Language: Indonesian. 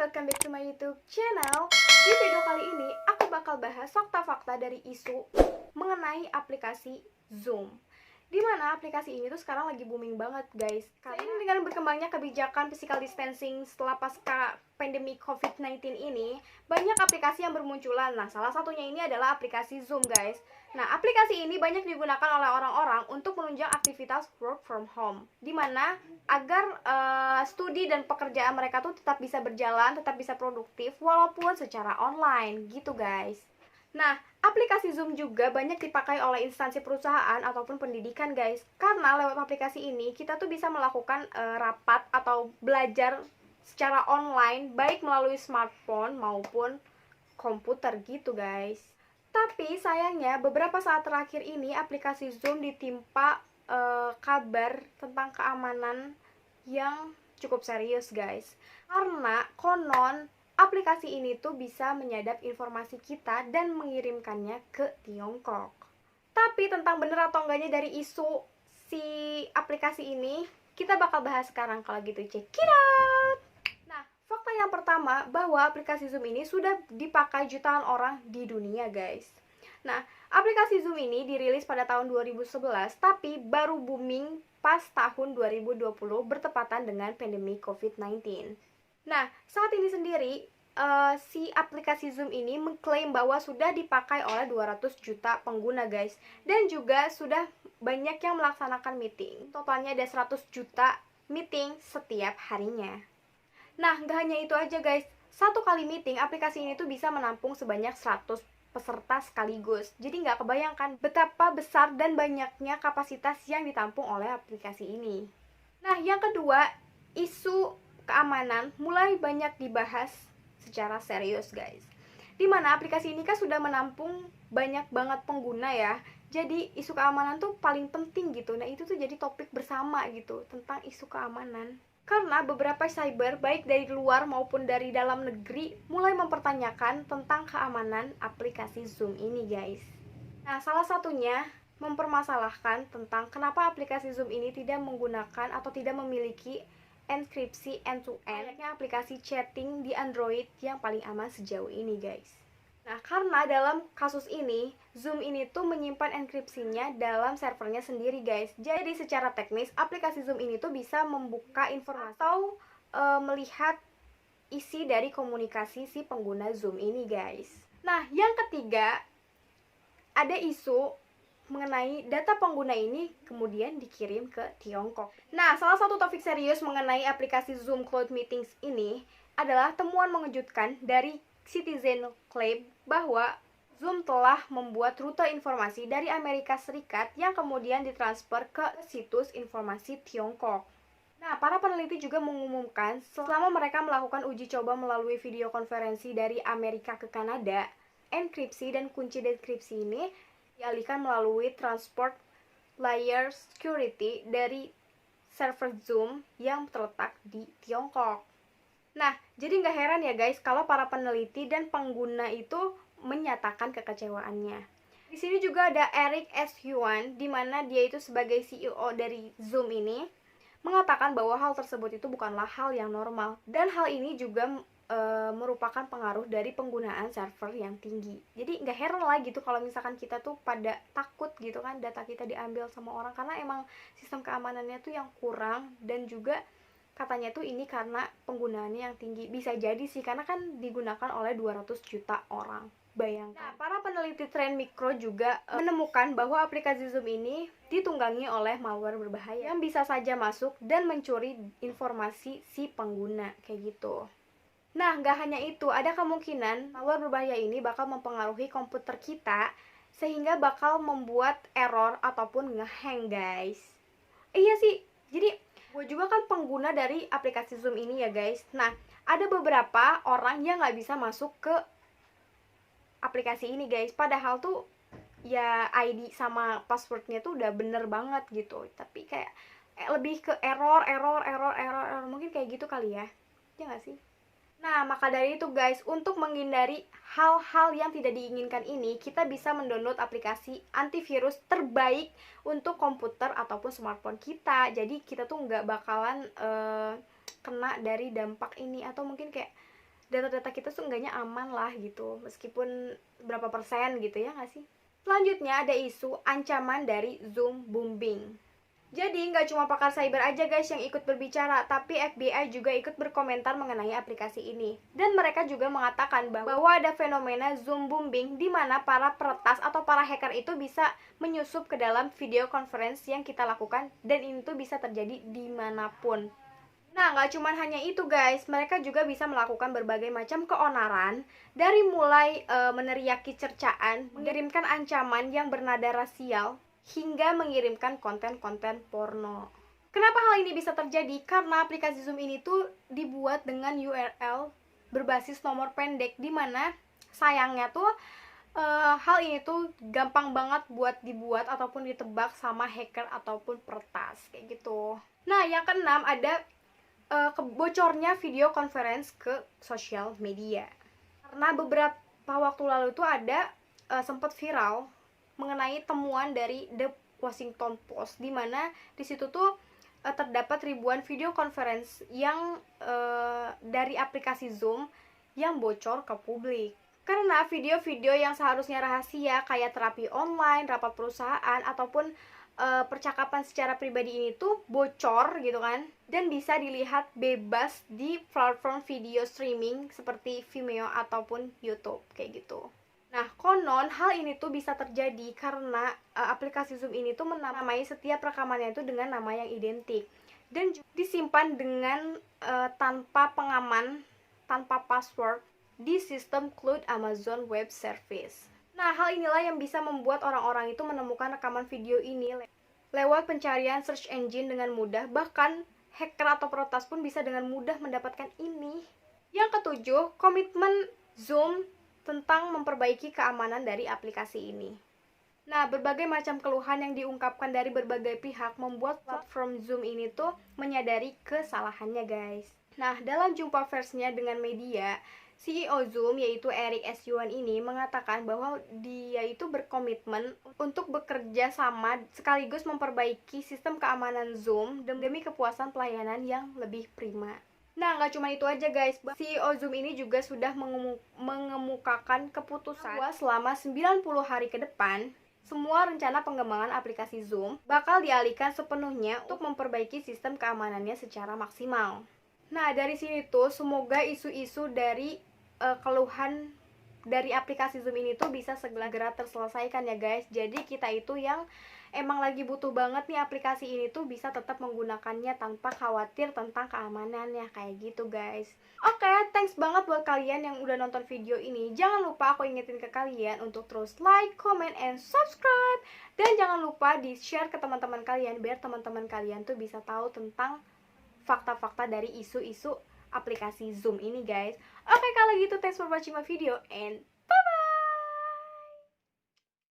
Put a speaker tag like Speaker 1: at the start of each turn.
Speaker 1: welcome back to my YouTube channel. Di video kali ini, aku bakal bahas fakta-fakta dari isu mengenai aplikasi Zoom. Dimana aplikasi ini tuh sekarang lagi booming banget guys. Karena dengan berkembangnya kebijakan physical distancing setelah pasca pandemi COVID-19 ini, banyak aplikasi yang bermunculan. Nah, salah satunya ini adalah aplikasi Zoom guys. Nah, aplikasi ini banyak digunakan oleh orang-orang untuk menunjang aktivitas work from home, dimana agar studi dan pekerjaan mereka tuh tetap bisa berjalan, tetap bisa produktif walaupun secara online gitu guys. Nah, aplikasi Zoom juga banyak dipakai oleh instansi perusahaan ataupun pendidikan guys. Karena lewat aplikasi ini kita tuh bisa melakukan rapat atau belajar secara online baik melalui smartphone maupun komputer gitu guys. Tapi sayangnya beberapa saat terakhir ini aplikasi Zoom ditimpa kabar tentang keamanan yang cukup serius guys. Karena konon aplikasi ini tuh bisa menyadap informasi kita dan mengirimkannya ke Tiongkok. Tapi tentang bener atau enggaknya dari isu si aplikasi ini, kita bakal bahas sekarang kalau gitu, check it out! Nah, fakta yang pertama bahwa aplikasi Zoom ini sudah dipakai jutaan orang di dunia guys. Nah, aplikasi Zoom ini dirilis pada tahun 2011, tapi baru booming pas tahun 2020 bertepatan dengan pandemi COVID-19. Nah, saat ini sendiri, si aplikasi Zoom ini mengklaim bahwa sudah dipakai oleh 200 juta pengguna guys. Dan juga sudah banyak yang melaksanakan meeting. Totalnya ada 100 juta meeting setiap harinya. Nah, nggak hanya itu aja guys. Satu kali meeting, aplikasi ini tuh bisa menampung sebanyak 100 peserta sekaligus. Jadi nggak kebayangkan betapa besar dan banyaknya kapasitas yang ditampung oleh aplikasi ini. Nah, yang kedua, isu keamanan mulai banyak dibahas secara serius guys. Dimana aplikasi ini kan sudah menampung banyak banget pengguna ya. Jadi isu keamanan tuh paling penting gitu. Nah, itu tuh jadi topik bersama gitu tentang isu keamanan. Karena beberapa cyber baik dari luar maupun dari dalam negeri mulai mempertanyakan tentang keamanan aplikasi Zoom ini guys. Nah, salah satunya mempermasalahkan tentang kenapa aplikasi Zoom ini tidak menggunakan atau tidak memiliki enkripsi end-to-end, layaknya aplikasi chatting di Android yang paling aman sejauh ini guys. Nah, karena dalam kasus ini Zoom ini tuh menyimpan enkripsinya dalam servernya sendiri guys. Jadi secara teknis aplikasi Zoom ini tuh bisa membuka informasi atau melihat isi dari komunikasi si pengguna Zoom ini guys. Nah, yang ketiga ada isu mengenai data pengguna ini kemudian dikirim ke Tiongkok. Nah, salah satu topik serius mengenai aplikasi Zoom Cloud Meetings ini adalah temuan mengejutkan dari Citizen Claim bahwa Zoom telah membuat rute informasi dari Amerika Serikat yang kemudian ditransfer ke situs informasi Tiongkok. Nah, para peneliti juga mengumumkan selama mereka melakukan uji coba melalui video konferensi dari Amerika ke Kanada, enkripsi dan kunci dekripsi ini dialihkan melalui transport layer security dari server Zoom yang terletak di Tiongkok. Nah, jadi nggak heran ya guys kalau para peneliti dan pengguna itu menyatakan kekecewaannya. Di sini juga ada Eric S. Yuan, di mana dia itu sebagai CEO dari Zoom ini mengatakan bahwa hal tersebut itu bukanlah hal yang normal dan hal ini juga merupakan pengaruh dari penggunaan server yang tinggi. Jadi nggak heran lah gitu kalau misalkan kita tuh pada takut gitu kan data kita diambil sama orang, karena emang sistem keamanannya tuh yang kurang dan juga katanya tuh ini karena penggunaannya yang tinggi. Bisa jadi sih karena kan digunakan oleh 200 juta orang. Bayangkan. Nah, para peneliti Trend Micro juga menemukan bahwa aplikasi Zoom ini ditunggangi oleh malware berbahaya yang bisa saja masuk dan mencuri informasi si pengguna kayak gitu. Nah, nggak hanya itu, ada kemungkinan malware berbahaya ini bakal mempengaruhi komputer kita sehingga bakal membuat error ataupun ngehang guys. Iya sih, jadi gue juga kan pengguna dari aplikasi Zoom ini ya guys. Nah, ada beberapa orang yang nggak bisa masuk ke aplikasi ini guys. Padahal tuh ya ID sama passwordnya tuh udah bener banget gitu. Tapi kayak lebih ke error. Mungkin kayak gitu kali ya. Ya nggak sih? Nah, maka dari itu guys, untuk menghindari hal-hal yang tidak diinginkan ini, kita bisa mendownload aplikasi antivirus terbaik untuk komputer ataupun smartphone kita. Jadi kita tuh nggak bakalan kena dari dampak ini, atau mungkin kayak data-data kita tuh enggaknya aman lah gitu, meskipun berapa persen gitu ya nggak sih. Selanjutnya ada isu ancaman dari Zoom bombing. Jadi nggak cuma pakar cyber aja guys yang ikut berbicara, tapi FBI juga ikut berkomentar mengenai aplikasi ini. Dan mereka juga mengatakan bahwa ada fenomena Zoom bombing di mana para peretas atau para hacker itu bisa menyusup ke dalam video conference yang kita lakukan, dan ini tuh bisa terjadi dimanapun. Nah, nggak cuma hanya itu guys, mereka juga bisa melakukan berbagai macam keonaran, dari mulai meneriaki cercaan, mengirimkan ancaman yang bernada rasial, hingga mengirimkan konten-konten porno. Kenapa hal ini bisa terjadi? Karena aplikasi Zoom ini tuh dibuat dengan URL berbasis nomor pendek, dimana sayangnya tuh hal ini tuh gampang banget buat dibuat ataupun ditebak sama hacker ataupun peretas kayak gitu. Nah, yang keenam ada bocornya video conference ke sosial media. Karena beberapa waktu lalu itu ada sempat viral mengenai temuan dari The Washington Post, di mana di situ tuh terdapat ribuan video conference yang dari aplikasi Zoom yang bocor ke publik. Karena video-video yang seharusnya rahasia kayak terapi online, rapat perusahaan, ataupun percakapan secara pribadi ini tuh bocor gitu kan, dan bisa dilihat bebas di platform video streaming seperti Vimeo ataupun YouTube kayak gitu. Nah, konon hal ini tuh bisa terjadi karena aplikasi Zoom ini tuh menamai setiap rekamannya itu dengan nama yang identik dan disimpan dengan tanpa pengaman, tanpa password di sistem cloud Amazon Web Service. Nah, hal inilah yang bisa membuat orang-orang itu menemukan rekaman video ini lewat pencarian search engine dengan mudah. Bahkan hacker atau peretas pun bisa dengan mudah mendapatkan ini. Yang ketujuh, komitmen Zoom tentang memperbaiki keamanan dari aplikasi ini. Nah, berbagai macam keluhan yang diungkapkan dari berbagai pihak membuat platform Zoom ini tuh menyadari kesalahannya guys. Nah, dalam jumpa persnya dengan media, CEO Zoom yaitu Eric S. Yuan ini mengatakan bahwa dia itu berkomitmen untuk bekerja sama sekaligus memperbaiki sistem keamanan Zoom demi kepuasan pelayanan yang lebih prima. Nah, nggak cuma itu aja guys, CEO Zoom ini juga sudah mengemukakan keputusan bahwa selama 90 hari ke depan, semua rencana pengembangan aplikasi Zoom bakal dialihkan sepenuhnya untuk memperbaiki sistem keamanannya secara maksimal. Nah, dari sini tuh semoga isu-isu dari keluhan dari aplikasi Zoom ini tuh bisa segera terselesaikan ya guys. Jadi kita itu yang emang lagi butuh banget nih aplikasi ini tuh bisa tetap menggunakannya tanpa khawatir tentang keamanannya kayak gitu guys. Oke, thanks banget buat kalian yang udah nonton video ini. Jangan lupa aku ingetin ke kalian untuk terus like, comment, and subscribe. Dan jangan lupa di share ke teman-teman kalian biar teman-teman kalian tuh bisa tahu tentang fakta-fakta dari isu-isu aplikasi Zoom ini guys. Oke, kalau gitu thanks for watching my video and